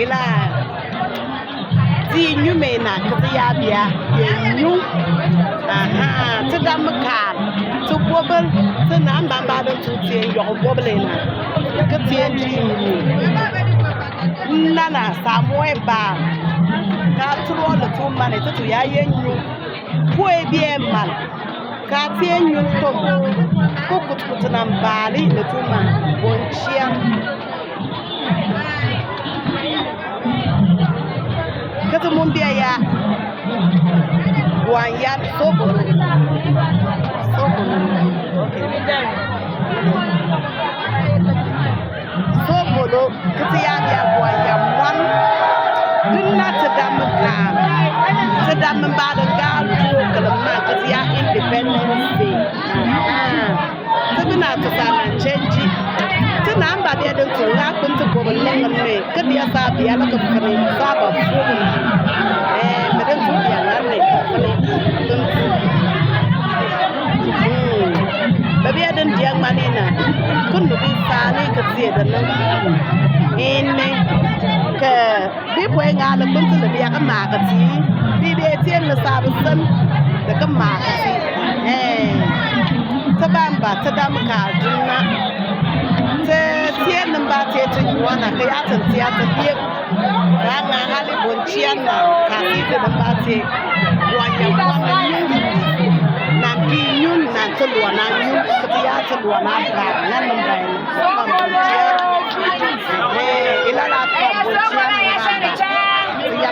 ila ti nyume na katiya biya nyu aha ta dam kan tu bobel ta nan ban ba da tu ti yo bobele na katiya ji nana samoe ba ka tro le tu mane tu ya yenyu ko e bien mal ka ti enyu to ko kut na mbali le tu ma bonchia kata mun biya ya wanyan sobo lo kata ya biya wanyan wan dunna ta dam ka ta dam ba da ga to kalma kata ya independence day ta bina ta sanan canji tana an ba biya don tun ya kun ta gobe langan ne kada ya sa biya laka fare saba fudu madan tun biya nan ne fare don ba biya don jiyan mani na kun nubi sani ka tsiye da nan ne ka bi ko nga la kun ta biya ka ma ka ti bi bi tiyan na sabu san da kan ma ka ti ta ban ba ta dam ka dunna tiyan nan ba ta ta yuwana ka ya tan tiya ta biye rana hali bonciyan na ka ti ta nan ba ta wanya wana na ki yun na ta luwana yun ka ya ta luwana ka nan nan ba ni ba bonciyan ila la ka bonciyan ba